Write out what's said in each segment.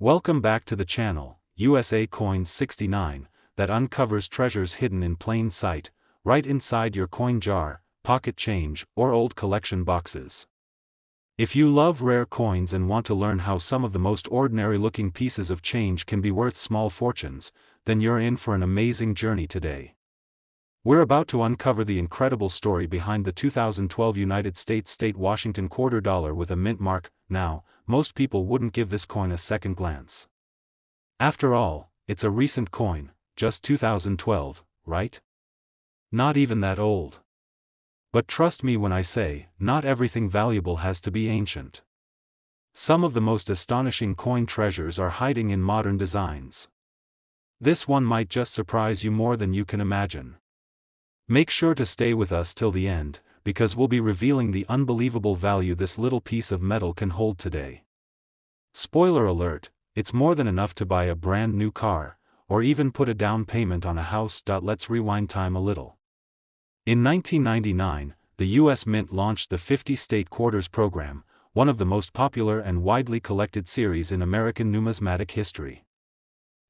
Welcome back to the channel, USA Coins 69, that uncovers treasures hidden in plain sight, right inside your coin jar, pocket change, or old collection boxes. If you love rare coins and want to learn how some of the most ordinary-looking pieces of change can be worth small fortunes, then you're in for an amazing journey today. We're about to uncover the incredible story behind the 2012 United States State Washington quarter dollar with a mint mark. Now, most people wouldn't give this coin a second glance. After all, it's a recent coin, just 2012, right? Not even that old. But trust me when I say, not everything valuable has to be ancient. Some of the most astonishing coin treasures are hiding in modern designs. This one might just surprise you more than you can imagine. Make sure to stay with us till the end, because we'll be revealing the unbelievable value this little piece of metal can hold today. Spoiler alert, it's more than enough to buy a brand new car, or even put a down payment on a house. Let's rewind time a little. In 1999, the U.S. Mint launched the 50-state quarters program, one of the most popular and widely collected series in American numismatic history.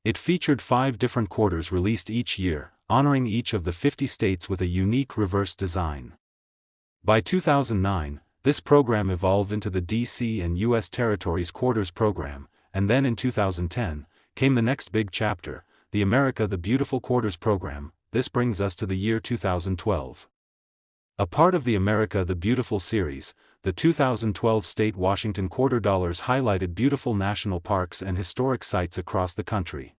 It featured 5 different quarters released each year, honoring each of the 50 states with a unique reverse design. By 2009, this program evolved into the D.C. and U.S. Territories Quarters program, and then in 2010, came the next big chapter, the America the Beautiful Quarters program. This brings us to the year 2012. A part of the America the Beautiful series, the 2012 State Washington quarter dollars highlighted beautiful national parks and historic sites across the country.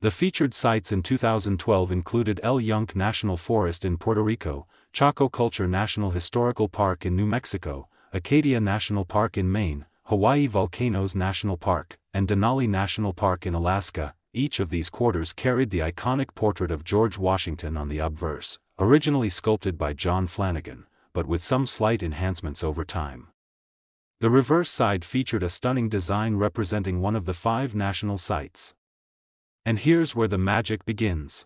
The featured sites in 2012 included El Yunque National Forest in Puerto Rico, Chaco Culture National Historical Park in New Mexico, Acadia National Park in Maine, Hawaii Volcanoes National Park, and Denali National Park in Alaska. Each of these quarters carried the iconic portrait of George Washington on the obverse, originally sculpted by John Flanagan, but with some slight enhancements over time. The reverse side featured a stunning design representing one of the 5 national sites. And here's where the magic begins.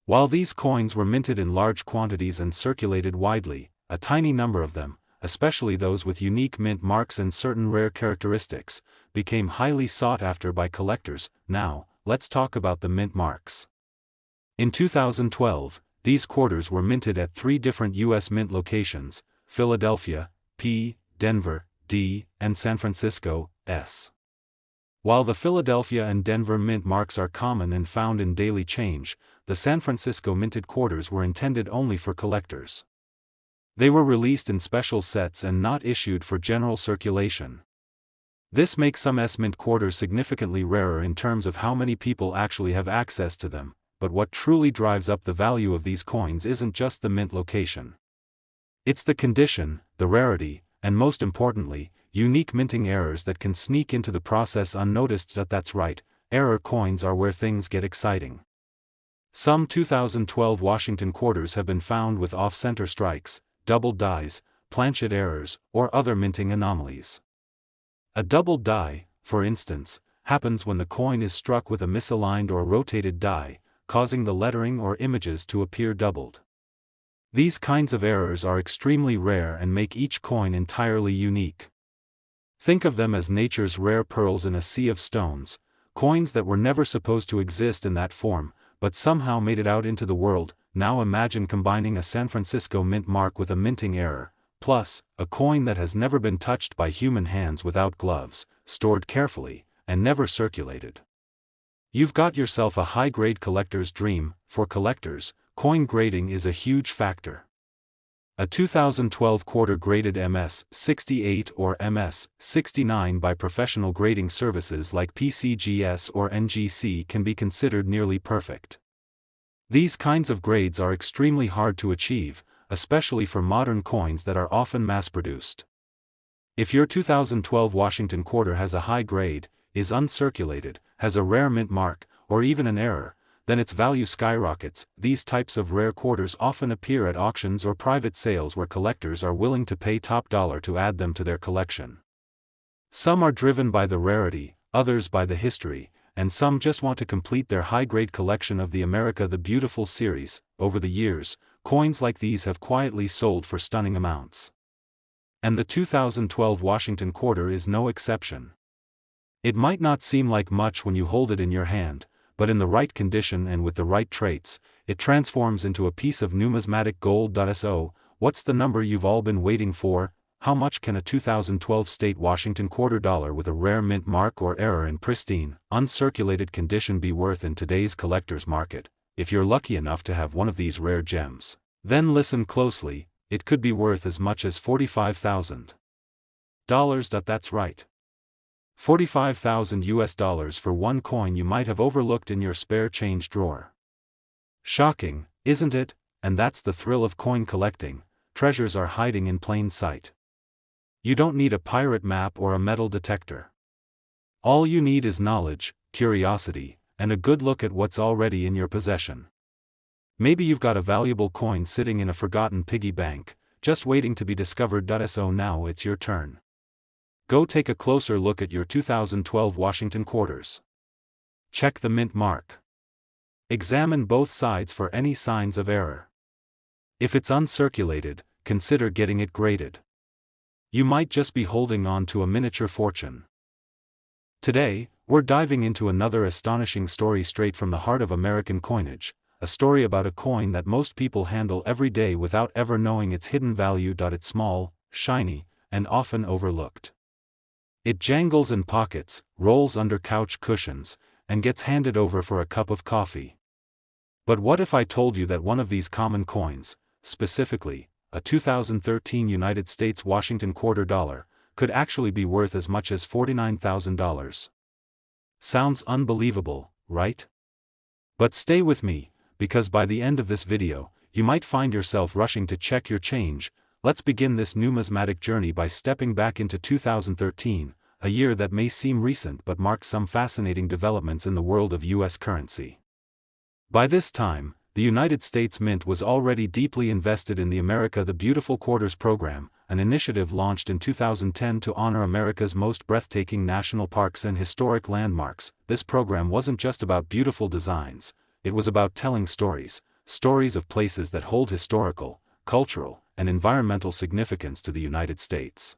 While these coins were minted in large quantities and circulated widely, a tiny number of them, especially those with unique mint marks and certain rare characteristics, became highly sought after by collectors. Now, let's talk about the mint marks. In 2012, these quarters were minted at 3 different U.S. mint locations: Philadelphia, P., Denver, D., and San Francisco, S. While the Philadelphia and Denver mint marks are common and found in daily change, the San Francisco minted quarters were intended only for collectors. They were released in special sets and not issued for general circulation. This makes some S-mint quarters significantly rarer in terms of how many people actually have access to them, but what truly drives up the value of these coins isn't just the mint location. It's the condition, the rarity, and most importantly, unique minting errors that can sneak into the process unnoticed. That's right, error coins are where things get exciting. Some 2012 Washington quarters have been found with off-center strikes, double dies, planchet errors, or other minting anomalies. A double die, for instance, happens when the coin is struck with a misaligned or rotated die, causing the lettering or images to appear doubled. These kinds of errors are extremely rare and make each coin entirely unique. Think of them as nature's rare pearls in a sea of stones, coins that were never supposed to exist in that form, but somehow made it out into the world. Now imagine combining a San Francisco mint mark with a minting error, plus, a coin that has never been touched by human hands without gloves, stored carefully, and never circulated. You've got yourself a high-grade collector's dream. For collectors, coin grading is a huge factor. A 2012 quarter graded MS-68 or MS-69 by professional grading services like PCGS or NGC can be considered nearly perfect. These kinds of grades are extremely hard to achieve, especially for modern coins that are often mass-produced. If your 2012 Washington quarter has a high grade, is uncirculated, has a rare mint mark, or even an error, then its value skyrockets. These types of rare quarters often appear at auctions or private sales where collectors are willing to pay top dollar to add them to their collection. Some are driven by the rarity, others by the history, and some just want to complete their high-grade collection of the America the Beautiful series. Over the years, coins like these have quietly sold for stunning amounts. And the 2012 Washington quarter is no exception. It might not seem like much when you hold it in your hand, but in the right condition and with the right traits, it transforms into a piece of numismatic gold. So, what's the number you've all been waiting for? How much can a 2012 state Washington quarter dollar with a rare mint mark or error in pristine, uncirculated condition be worth in today's collector's market? If you're lucky enough to have one of these rare gems, then listen closely, it could be worth as much as $45,000. That's right. $45,000 for one coin you might have overlooked in your spare change drawer. Shocking, isn't it? And that's the thrill of coin collecting. Treasures are hiding in plain sight. You don't need a pirate map or a metal detector. All you need is knowledge, curiosity, and a good look at what's already in your possession. Maybe you've got a valuable coin sitting in a forgotten piggy bank, just waiting to be discovered. So now it's your turn. Go take a closer look at your 2012 Washington quarters. Check the mint mark. Examine both sides for any signs of error. If it's uncirculated, consider getting it graded. You might just be holding on to a miniature fortune. Today, we're diving into another astonishing story straight from the heart of American coinage, a story about a coin that most people handle every day without ever knowing its hidden value. It's small, shiny, and often overlooked. It jangles in pockets, rolls under couch cushions, and gets handed over for a cup of coffee. But what if I told you that one of these common coins, specifically, a 2013 United States Washington quarter dollar, could actually be worth as much as $49,000? Sounds unbelievable, right? But stay with me, because by the end of this video, you might find yourself rushing to check your change. Let's begin this numismatic journey by stepping back into 2013, a year that may seem recent but marks some fascinating developments in the world of U.S. currency. By this time, the United States Mint was already deeply invested in the America the Beautiful Quarters program, an initiative launched in 2010 to honor America's most breathtaking national parks and historic landmarks. This program wasn't just about beautiful designs, it was about telling stories of places that hold historical, cultural, and environmental significance to the United States.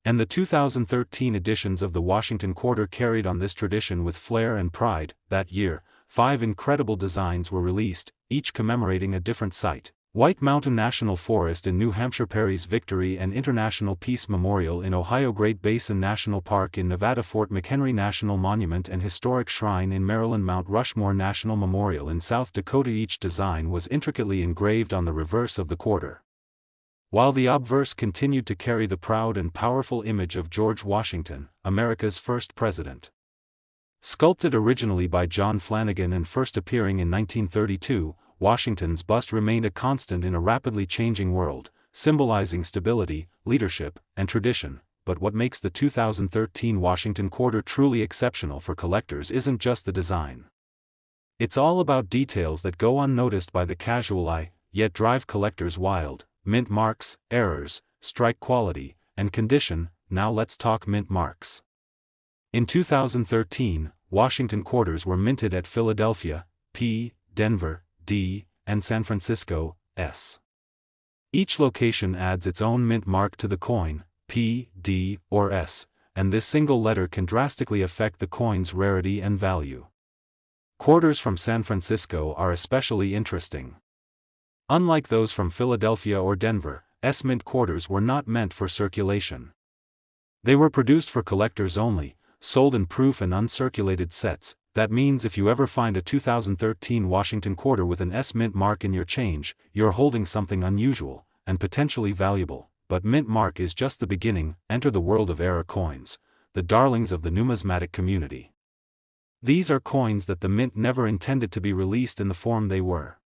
And the 2013 editions of the Washington Quarter carried on this tradition with flair and pride. That year, 5 incredible designs were released, each commemorating a different site: White Mountain National Forest in New Hampshire, Perry's Victory and International Peace Memorial in Ohio, Great Basin National Park in Nevada, Fort McHenry National Monument and Historic Shrine in Maryland, Mount Rushmore National Memorial in South Dakota. Each design was intricately engraved on the reverse of the quarter, while the obverse continued to carry the proud and powerful image of George Washington, America's first president. Sculpted originally by John Flanagan and first appearing in 1932, Washington's bust remained a constant in a rapidly changing world, symbolizing stability, leadership, and tradition. But what makes the 2013 Washington Quarter truly exceptional for collectors isn't just the design. It's all about details that go unnoticed by the casual eye, yet drive collectors wild: mint marks, errors, strike quality, and condition. Now let's talk mint marks. In 2013, Washington quarters were minted at Philadelphia, P., Denver, D., and San Francisco, S. Each location adds its own mint mark to the coin, P, D, or S, and this single letter can drastically affect the coin's rarity and value. Quarters from San Francisco are especially interesting. Unlike those from Philadelphia or Denver, S mint quarters were not meant for circulation. They were produced for collectors only, sold in proof and uncirculated sets. That means if you ever find a 2013 Washington quarter with an S mint mark in your change, you're holding something unusual, and potentially valuable. But mint mark is just the beginning. Enter the world of error coins, the darlings of the numismatic community. These are coins that the mint never intended to be released in the form they were.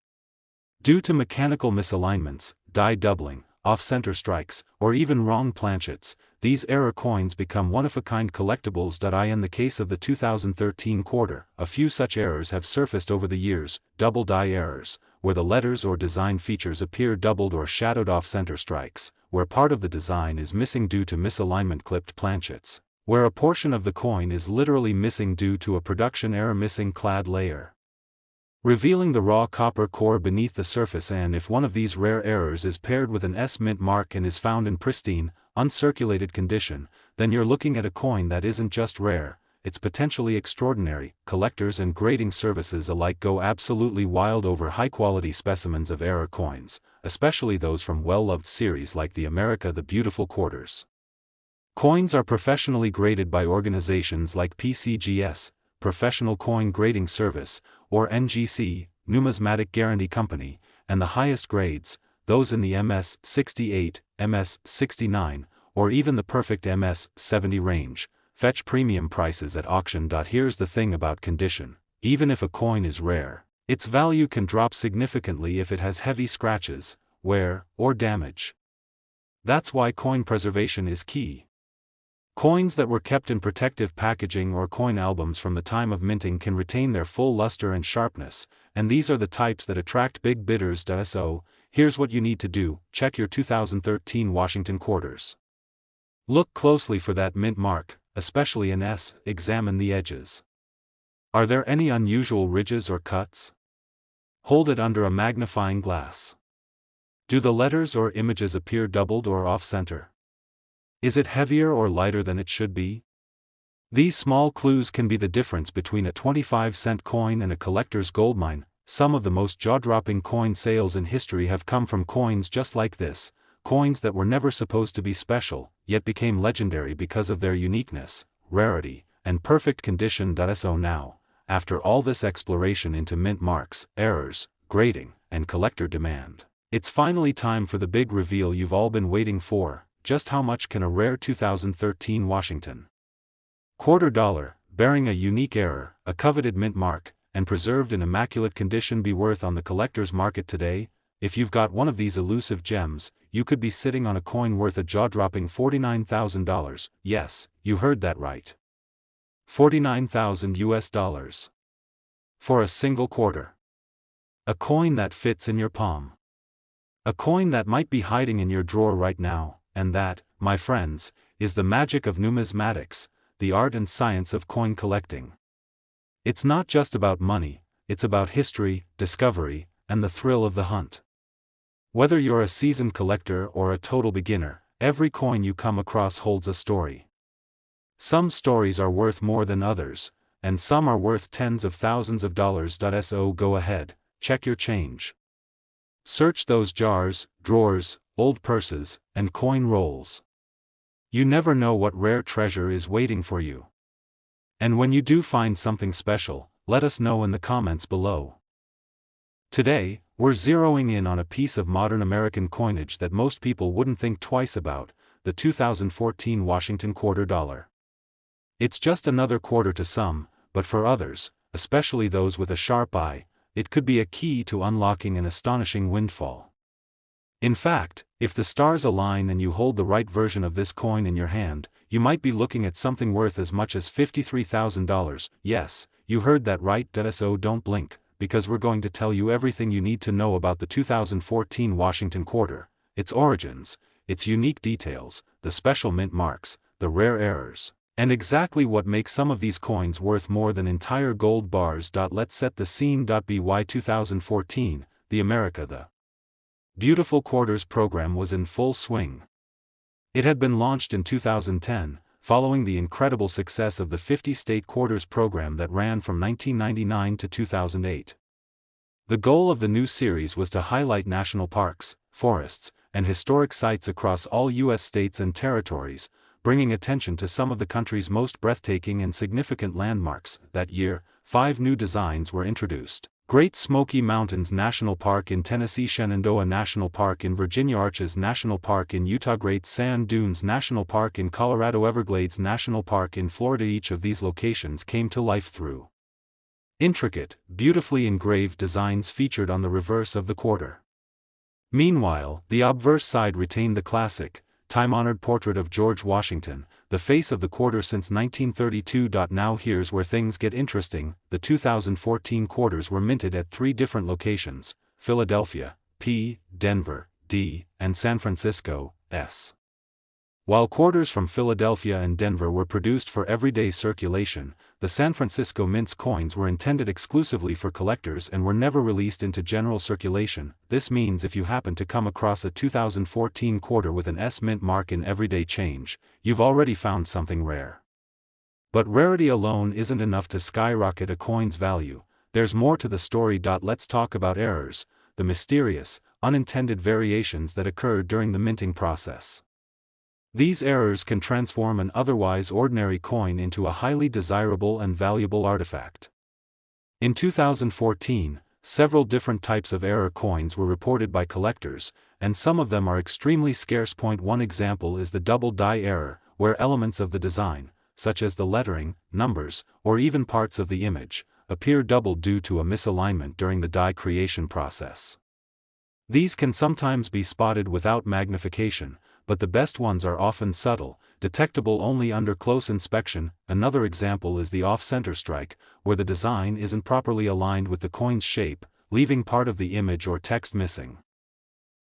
Due to mechanical misalignments, die doubling, off-center strikes, or even wrong planchets, these error coins become one-of-a-kind collectibles. In the case of the 2013 quarter, a few such errors have surfaced over the years: double die errors, where the letters or design features appear doubled or shadowed; off-center strikes, where part of the design is missing due to misalignment; clipped planchets, where a portion of the coin is literally missing due to a production error; missing clad layer, revealing the raw copper core beneath the surface. And if one of these rare errors is paired with an S mint mark and is found in pristine, uncirculated condition, then you're looking at a coin that isn't just rare, it's potentially extraordinary. Collectors and grading services alike go absolutely wild over high-quality specimens of error coins, especially those from well-loved series like the America the Beautiful quarters. Coins are professionally graded by organizations like PCGS, Professional Coin Grading Service, or NGC, Numismatic Guarantee Company, and the highest grades, those in the MS-68, MS-69, or even the perfect MS-70 range, fetch premium prices at auction. Here's the thing about condition: even if a coin is rare, its value can drop significantly if it has heavy scratches, wear, or damage. That's why coin preservation is key. Coins that were kept in protective packaging or coin albums from the time of minting can retain their full luster and sharpness, and these are the types that attract big bidders. So, here's what you need to do: check your 2013 Washington quarters. Look closely for that mint mark, especially an S. Examine the edges. Are there any unusual ridges or cuts? Hold it under a magnifying glass. Do the letters or images appear doubled or off-center? Is it heavier or lighter than it should be? These small clues can be the difference between a 25-cent coin and a collector's goldmine. Some of the most jaw-dropping coin sales in history have come from coins just like this, coins that were never supposed to be special, yet became legendary because of their uniqueness, rarity, and perfect condition. So now, after all this exploration into mint marks, errors, grading, and collector demand, it's finally time for the big reveal you've all been waiting for. Just how much can a rare 2013 Washington quarter dollar, bearing a unique error, a coveted mint mark, and preserved in immaculate condition be worth on the collector's market today? If you've got one of these elusive gems, you could be sitting on a coin worth a jaw-dropping $49,000. Yes, you heard that right. $49,000 US. For a single quarter. A coin that fits in your palm. A coin that might be hiding in your drawer right now. And that, my friends, is the magic of numismatics, the art and science of coin collecting. It's not just about money, it's about history, discovery, and the thrill of the hunt. Whether you're a seasoned collector or a total beginner, every coin you come across holds a story. Some stories are worth more than others, and some are worth tens of thousands of dollars. So go ahead, check your change. Search those jars, drawers, old purses, and coin rolls. You never know what rare treasure is waiting for you. And when you do find something special, let us know in the comments below. Today, we're zeroing in on a piece of modern American coinage that most people wouldn't think twice about, the 2014 Washington quarter dollar. It's just another quarter to some, but for others, especially those with a sharp eye, it could be a key to unlocking an astonishing windfall. In fact, if the stars align and you hold the right version of this coin in your hand, you might be looking at something worth as much as $53,000. Yes, you heard that right. So don't blink, because we're going to tell you everything you need to know about the 2014 Washington quarter, its origins, its unique details, the special mint marks, the rare errors, and exactly what makes some of these coins worth more than entire gold bars. Let's set the scene. By 2014, the America the Beautiful Quarters program was in full swing. It had been launched in 2010, following the incredible success of the 50-state quarters program that ran from 1999 to 2008. The goal of the new series was to highlight national parks, forests, and historic sites across all U.S. states and territories, bringing attention to some of the country's most breathtaking and significant landmarks. That year, 5 new designs were introduced: Great Smoky Mountains National Park in Tennessee, Shenandoah National Park in Virginia, Arches National Park in Utah, Great Sand Dunes National Park in Colorado, Everglades National Park in Florida. Each of these locations came to life through intricate, beautifully engraved designs featured on the reverse of the quarter. Meanwhile, the obverse side retained the classic, time-honored portrait of George Washington, the face of the quarter since 1932. Now here's where things get interesting. The 2014 quarters were minted at 3 different locations: Philadelphia, P, Denver, D, and San Francisco, S. While quarters from Philadelphia and Denver were produced for everyday circulation, the San Francisco Mint's coins were intended exclusively for collectors and were never released into general circulation. This means if you happen to come across a 2014 quarter with an S mint mark in everyday change, you've already found something rare. But rarity alone isn't enough to skyrocket a coin's value. There's more to the story. Let's talk about errors, the mysterious, unintended variations that occur during the minting process. These errors can transform an otherwise ordinary coin into a highly desirable and valuable artifact. In 2014, several different types of error coins were reported by collectors, and some of them are extremely scarce. One example is the double die error, where elements of the design, such as the lettering, numbers, or even parts of the image, appear double due to a misalignment during the die creation process. These can sometimes be spotted without magnification, but the best ones are often subtle, detectable only under close inspection. Another example is the off-center strike, where the design isn't properly aligned with the coin's shape, leaving part of the image or text missing.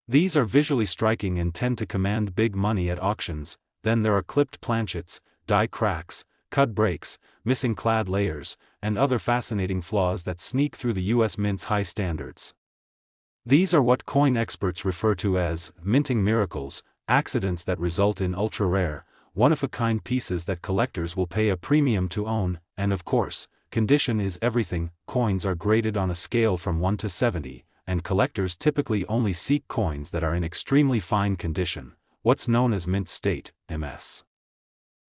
These are visually striking and tend to command big money at auctions. Then there are clipped planchets, die cracks, cut breaks, missing clad layers, and other fascinating flaws that sneak through the US Mint's high standards. These are what coin experts refer to as minting miracles, accidents that result in ultra-rare, one-of-a-kind pieces that collectors will pay a premium to own. And of course, condition is everything. Coins are graded on a scale from 1 to 70, and collectors typically only seek coins that are in extremely fine condition, what's known as mint state, MS.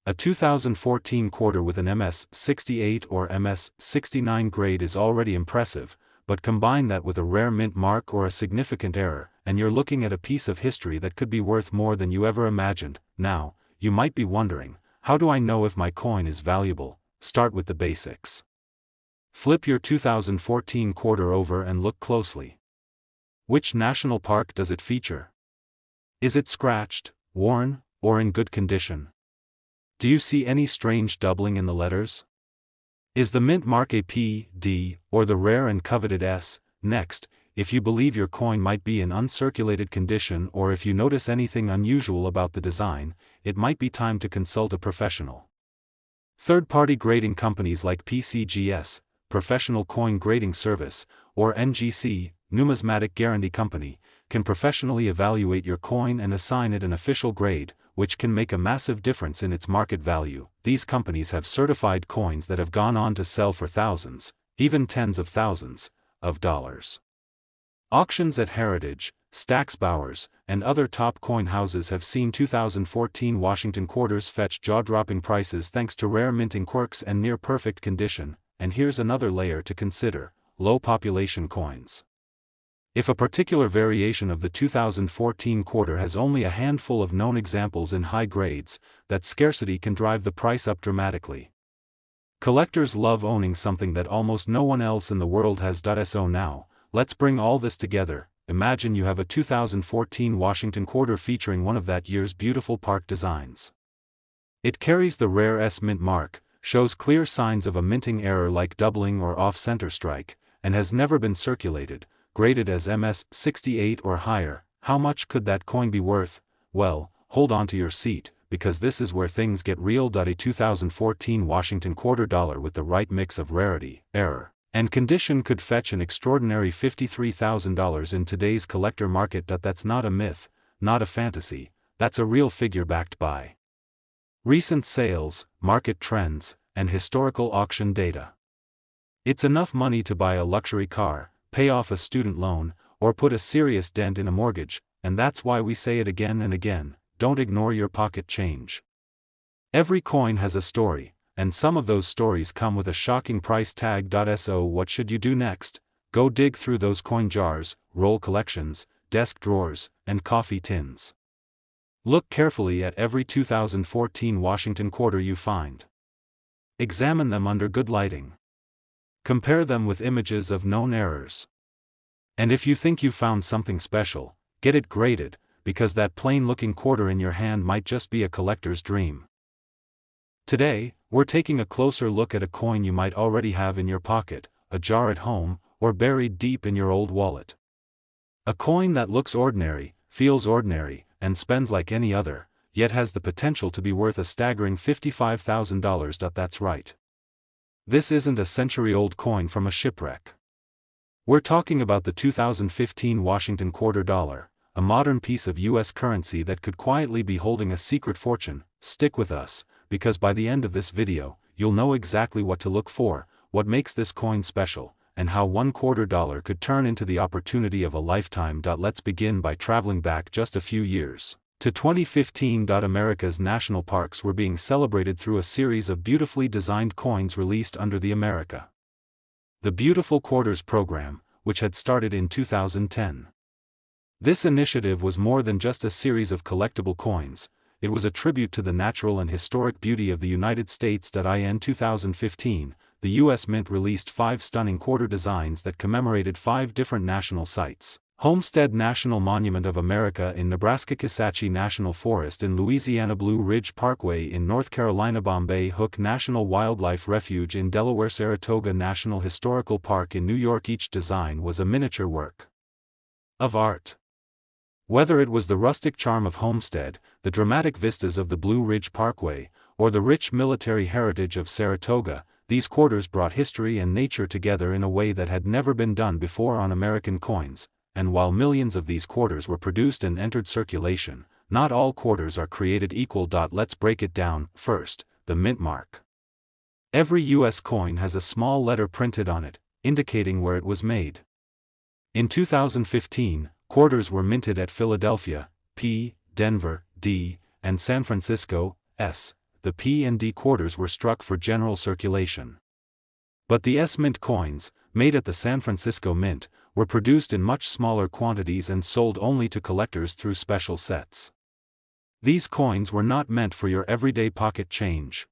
A 2014 quarter with an MS68 or MS69 grade is already impressive, but combine that with a rare mint mark or a significant error, and you're looking at a piece of history that could be worth more than you ever imagined. Now, you might be wondering, how do I know if my coin is valuable? Start with the basics. Flip your 2014 quarter over and look closely. Which national park does it feature? Is it scratched, worn, or in good condition? Do you see any strange doubling in the letters? Is the mint mark a P, D, or the rare and coveted S? Next, if you believe your coin might be in uncirculated condition or if you notice anything unusual about the design, it might be time to consult a professional. Third-party grading companies like PCGS, Professional Coin Grading Service, or NGC, Numismatic Guarantee Company, can professionally evaluate your coin and assign it an official grade, which can make a massive difference in its market value. These companies have certified coins that have gone on to sell for thousands, even tens of thousands, of dollars. Auctions at Heritage, Stack's Bowers, and other top coin houses have seen 2014 Washington quarters fetch jaw-dropping prices thanks to rare minting quirks and near-perfect condition. And here's another layer to consider: low population coins. If a particular variation of the 2014 quarter has only a handful of known examples in high grades, that scarcity can drive the price up dramatically. Collectors love owning something that almost no one else in the world has. So now, let's bring all this together. Imagine you have a 2014 Washington quarter featuring one of that year's beautiful park designs. It carries the rare S mint mark, shows clear signs of a minting error like doubling or off-center strike, and has never been circulated, graded as MS68 or higher. How much could that coin be worth? Well, hold on to your seat, because this is where things get real. A 2014 Washington quarter dollar with the right mix of rarity, error, and condition could fetch an extraordinary $53,000 in today's collector market. That's not a myth, not a fantasy, that's a real figure backed by recent sales, market trends, and historical auction data. It's enough money to buy a luxury car, pay off a student loan, or put a serious dent in a mortgage, and that's why we say it again and again: don't ignore your pocket change. Every coin has a story, and some of those stories come with a shocking price tag. So what should you do next? Go dig through those coin jars, roll collections, desk drawers, and coffee tins. Look carefully at every 2014 Washington quarter you find. Examine them under good lighting. Compare them with images of known errors. And if you think you found something special, get it graded, because that plain-looking quarter in your hand might just be a collector's dream. Today, we're taking a closer look at a coin you might already have in your pocket, a jar at home, or buried deep in your old wallet. A coin that looks ordinary, feels ordinary, and spends like any other, yet has the potential to be worth a staggering $55,000. That's right. This isn't a century-old coin from a shipwreck. We're talking about the 2015 Washington quarter dollar, a modern piece of US currency that could quietly be holding a secret fortune. Stick with us, because by the end of this video, you'll know exactly what to look for, what makes this coin special, and how $1/4 could turn into the opportunity of a lifetime. Let's begin by traveling back just a few years to 2015. America's national parks were being celebrated through a series of beautifully designed coins released under the America the Beautiful Quarters program, which had started in 2010. This initiative was more than just a series of collectible coins, it was a tribute to the natural and historic beauty of the United States. In 2015, the U.S. Mint released 5 stunning quarter designs that commemorated 5 different national sites: Homestead National Monument of America in Nebraska, Kisatchie National Forest in Louisiana, Blue Ridge Parkway in North Carolina, Bombay Hook National Wildlife Refuge in Delaware, Saratoga National Historical Park in New York. Each design was a miniature work of art. Whether it was the rustic charm of Homestead, the dramatic vistas of the Blue Ridge Parkway, or the rich military heritage of Saratoga, these quarters brought history and nature together in a way that had never been done before on American coins. And while millions of these quarters were produced and entered circulation, not all quarters are created equal. Let's break it down. First, the mint mark. Every U.S. coin has a small letter printed on it, indicating where it was made. In 2015, quarters were minted at Philadelphia, P, Denver, D, and San Francisco, S. The P and D quarters were struck for general circulation. But the S Mint coins, made at the San Francisco Mint, were produced in much smaller quantities and sold only to collectors through special sets. These coins were not meant for your everyday pocket change.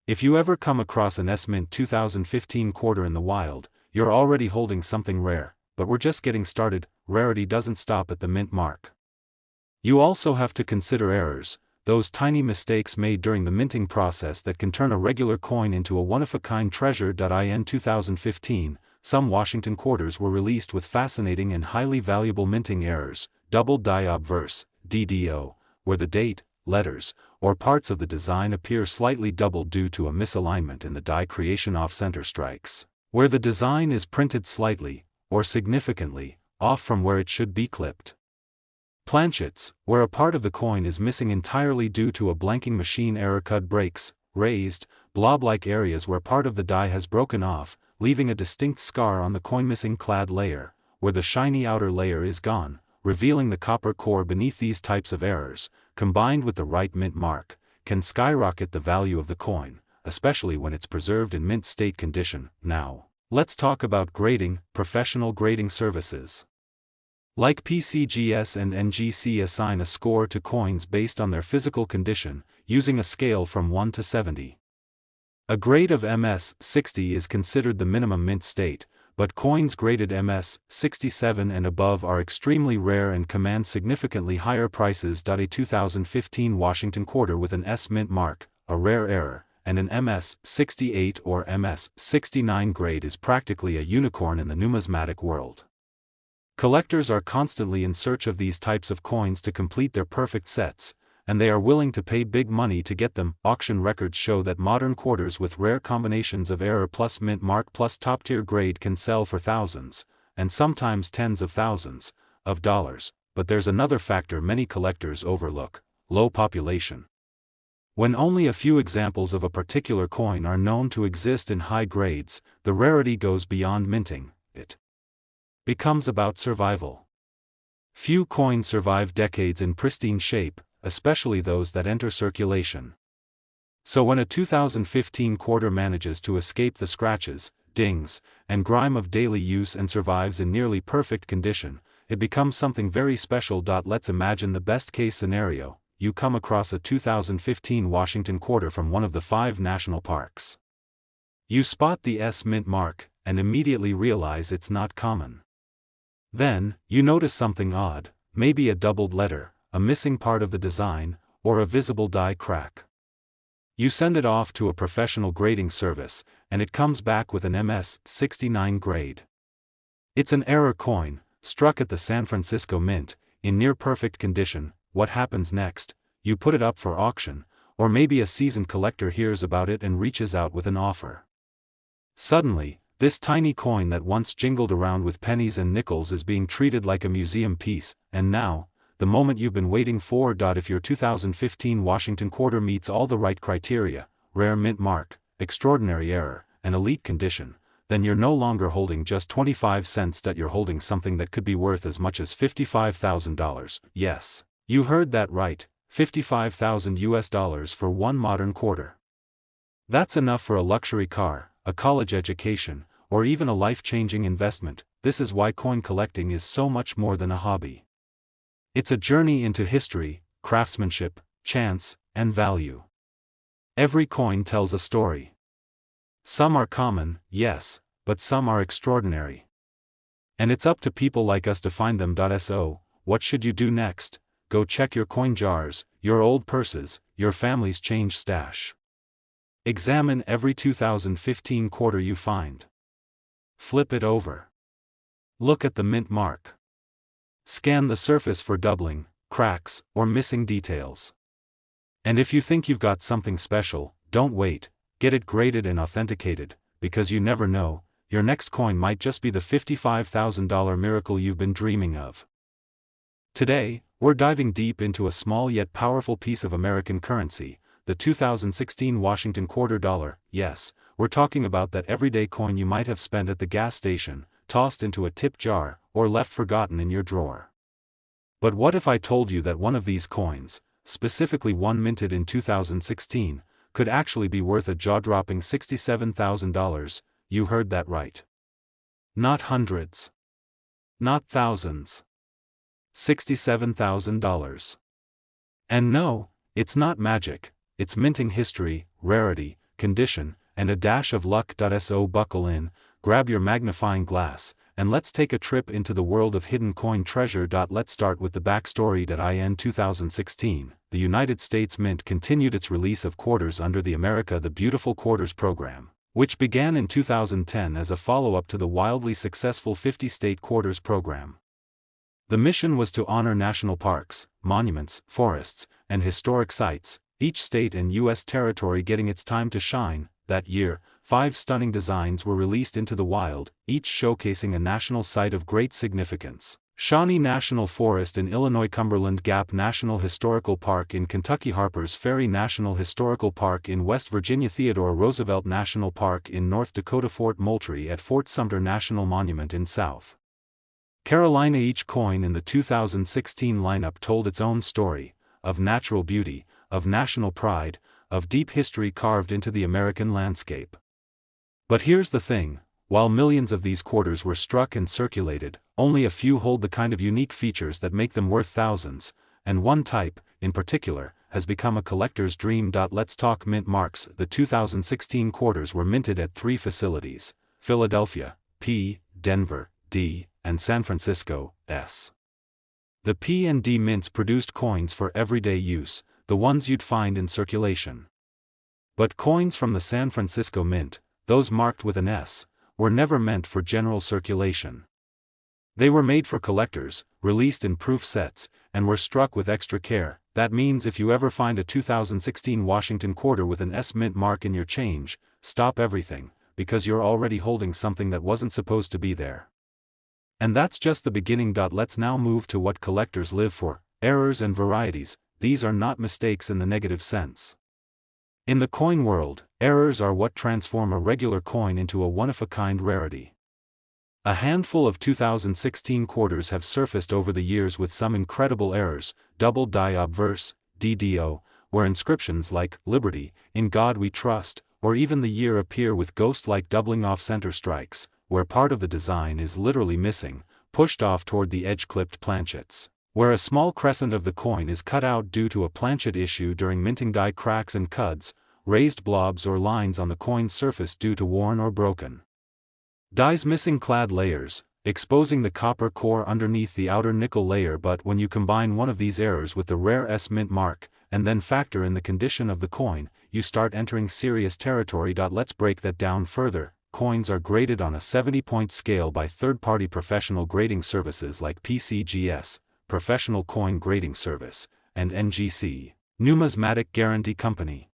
If you ever come across an S Mint 2015 quarter in the wild, you're already holding something rare, but we're just getting started. Rarity doesn't stop at the mint mark. You also have to consider errors, those tiny mistakes made during the minting process that can turn a regular coin into a one-of-a-kind treasure. In 2015, some Washington quarters were released with fascinating and highly valuable minting errors: double die obverse, DDO, where the date, letters, or parts of the design appear slightly doubled due to a misalignment in the die creation. Off-center strikes, where the design is printed slightly, or significantly, off from where it should be clipped. Planchets, where a part of the coin is missing entirely due to a blanking machine error. Cut breaks, raised, blob-like areas where part of the die has broken off, leaving a distinct scar on the coin. Missing clad layer, where the shiny outer layer is gone, revealing the copper core beneath. These types of errors, combined with the right mint mark, can skyrocket the value of the coin, especially when it's preserved in mint state condition. Now, let's talk about grading. Professional grading services like PCGS and NGC assign a score to coins based on their physical condition, using a scale from 1 to 70. A grade of MS 60 is considered the minimum mint state, but coins graded MS 67 and above are extremely rare and command significantly higher prices. A 2015 Washington quarter with an S mint mark, a rare error, and an MS 68 or MS 69 grade is practically a unicorn in the numismatic world. Collectors are constantly in search of these types of coins to complete their perfect sets, and they are willing to pay big money to get them. Auction records show that modern quarters with rare combinations of error plus mint mark plus top-tier grade can sell for thousands, and sometimes tens of thousands, of dollars. But there's another factor many collectors overlook: low population. When only a few examples of a particular coin are known to exist in high grades, the rarity goes beyond minting. It becomes about survival. Few coins survive decades in pristine shape, especially those that enter circulation. So when a 2015 quarter manages to escape the scratches, dings, and grime of daily use and survives in nearly perfect condition, it becomes something very special. Let's imagine the best-case scenario: you come across a 2015 Washington quarter from one of the 5 national parks. You spot the S mint mark, and immediately realize it's not common. Then, you notice something odd, maybe a doubled letter, a missing part of the design, or a visible die crack. You send it off to a professional grading service, and it comes back with an MS 69 grade. It's an error coin, struck at the San Francisco Mint, in near-perfect condition. What happens next? You put it up for auction, or maybe a seasoned collector hears about it and reaches out with an offer. Suddenly, this tiny coin that once jingled around with pennies and nickels is being treated like a museum piece, and now, the moment you've been waiting for. If your 2015 Washington quarter meets all the right criteria: rare mint mark, extraordinary error, and elite condition, then you're no longer holding just 25 cents, that you're holding something that could be worth as much as $55,000. Yes, you heard that right, 55,000 US dollars for one modern quarter. That's enough for a luxury car, a college education, or even a life-changing investment. This is why coin collecting is so much more than a hobby. It's a journey into history, craftsmanship, chance, and value. Every coin tells a story. Some are common, yes, but some are extraordinary. And it's up to people like us to find them. So, what should you do next? Go check your coin jars, your old purses, your family's change stash. Examine every 2015 quarter you find. Flip it over. Look at the mint mark. Scan the surface for doubling, cracks, or missing details. And if you think you've got something special, don't wait, get it graded and authenticated, because you never know, your next coin might just be the $55,000 miracle you've been dreaming of. Today, we're diving deep into a small yet powerful piece of American currency, the 2016 Washington quarter dollar. Yes, we're talking about that everyday coin you might have spent at the gas station, tossed into a tip jar, or left forgotten in your drawer. But what if I told you that one of these coins, specifically one minted in 2016, could actually be worth a jaw-dropping $67,000? You heard that right. Not hundreds. Not thousands. $67,000. And no, it's not magic, it's minting history, rarity, condition, and a dash of luck. So buckle in, grab your magnifying glass, and let's take a trip into the world of hidden coin treasure. Let's start with the backstory. In 2016, the United States Mint continued its release of quarters under the America the Beautiful Quarters program, which began in 2010 as a follow-up to the wildly successful 50-state quarters program. The mission was to honor national parks, monuments, forests, and historic sites, each state and U.S. territory getting its time to shine. That year, 5 stunning designs were released into the wild, each showcasing a national site of great significance. Shawnee National Forest in Illinois, Cumberland Gap National Historical Park in Kentucky, Harper's Ferry National Historical Park in West Virginia, Theodore Roosevelt National Park in North Dakota, Fort Moultrie at Fort Sumter National Monument in South Carolina. Each coin in the 2016 lineup told its own story, of natural beauty, of national pride, of deep history carved into the American landscape. But here's the thing, while millions of these quarters were struck and circulated, only a few hold the kind of unique features that make them worth thousands, and one type, in particular, has become a collector's dream. Let's talk mint marks. The 2016 quarters were minted at 3 facilities: Philadelphia, P, Denver, D, and San Francisco, S. The P and D mints produced coins for everyday use, the ones you'd find in circulation. But coins from the San Francisco Mint, those marked with an S, were never meant for general circulation. They were made for collectors, released in proof sets, and were struck with extra care. That means if you ever find a 2016 Washington quarter with an S mint mark in your change, stop everything, because you're already holding something that wasn't supposed to be there. And that's just the beginning. Let's now move to what collectors live for: errors and varieties. These are not mistakes in the negative sense. In the coin world, errors are what transform a regular coin into a one-of-a-kind rarity. A handful of 2016 quarters have surfaced over the years with some incredible errors: double die obverse, DDO, where inscriptions like "Liberty," "In God We Trust," or even the year appear with ghost-like doubling off-center strikes, where part of the design is literally missing, pushed off toward the edge-clipped planchets, where a small crescent of the coin is cut out due to a planchet issue during minting, die cracks and cuds, raised blobs or lines on the coin's surface due to worn or broken dies, missing clad layers, exposing the copper core underneath the outer nickel layer. But when you combine one of these errors with the rare S mint mark, and then factor in the condition of the coin, you start entering serious territory. Let's break that down further. Coins are graded on a 70-point scale by third-party professional grading services like PCGS, Professional Coin Grading Service, and NGC, Numismatic Guarantee Company.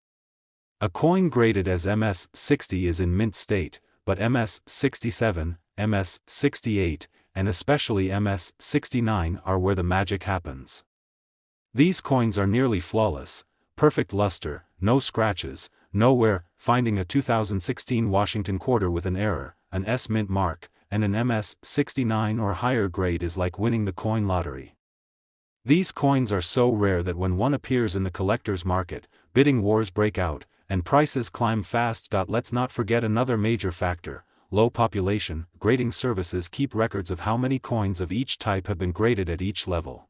A coin graded as MS-60 is in mint state, but MS-67, MS-68, and especially MS-69 are where the magic happens. These coins are nearly flawless: perfect luster, no scratches, nowhere. Finding a 2016 Washington quarter with an error, an S mint mark, and an MS-69 or higher grade is like winning the coin lottery. These coins are so rare that when one appears in the collector's market, bidding wars break out, and prices climb fast. Let's not forget another major factor: low population. Grading services keep records of how many coins of each type have been graded at each level.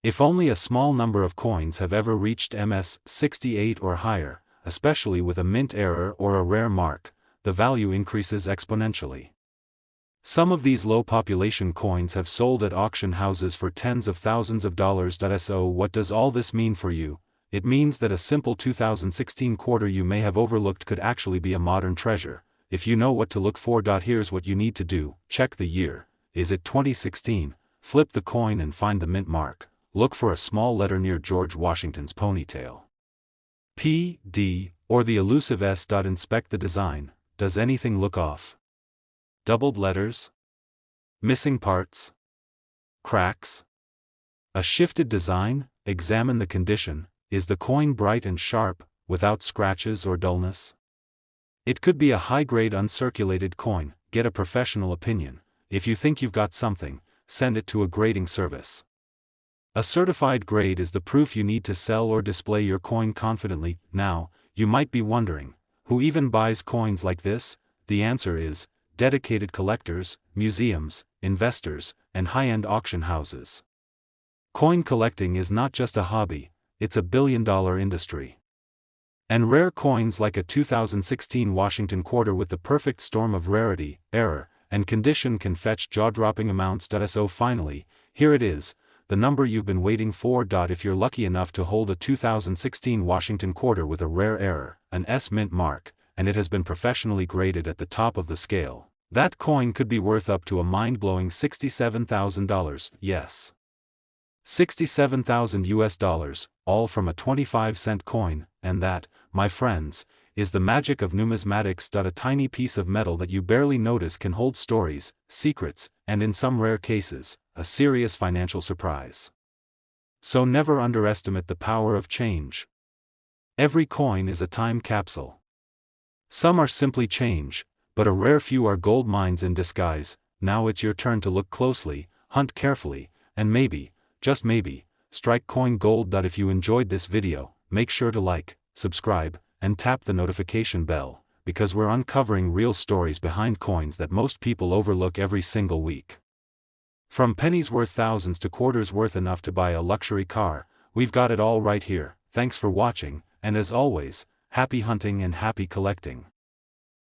If only a small number of coins have ever reached MS-68 or higher, especially with a mint error or a rare mark, the value increases exponentially. Some of these low-population coins have sold at auction houses for tens of thousands of dollars. So what does all this mean for you? It means that a simple 2016 quarter you may have overlooked could actually be a modern treasure, if you know what to look for. Here's what you need to do: check the year. Is it 2016? Flip the coin and find the mint mark. Look for a small letter near George Washington's ponytail. P.D. or the elusive S. Inspect the design. Does anything look off? Doubled letters? Missing parts? Cracks? A shifted design? Examine the condition. Is the coin bright and sharp, without scratches or dullness? It could be a high-grade uncirculated coin. Get a professional opinion. If you think you've got something, send it to a grading service. A certified grade is the proof you need to sell or display your coin confidently. Now, you might be wondering, who even buys coins like this? The answer is dedicated collectors, museums, investors, and high-end auction houses. Coin collecting is not just a hobby, it's a billion-dollar industry. And rare coins like a 2016 Washington quarter with the perfect storm of rarity, error, and condition can fetch jaw-dropping amounts. So finally, here it is, the number you've been waiting for. If you're lucky enough to hold a 2016 Washington quarter with a rare error, an S mint mark, and it has been professionally graded at the top of the scale, that coin could be worth up to a mind-blowing $67,000. Yes, $67,000, all from a 25-cent coin. And that, my friends, is the magic of numismatics. A tiny piece of metal that you barely notice can hold stories, secrets, and in some rare cases, a serious financial surprise. So never underestimate the power of change. Every coin is a time capsule. Some are simply change, but a rare few are gold mines in disguise. Now it's your turn to look closely, hunt carefully, and maybe, just maybe, strike coin gold. If you enjoyed this video, make sure to like, subscribe, and tap the notification bell, because we're uncovering real stories behind coins that most people overlook every single week. From pennies worth thousands to quarters worth enough to buy a luxury car, we've got it all right here. Thanks for watching, and as always, happy hunting and happy collecting.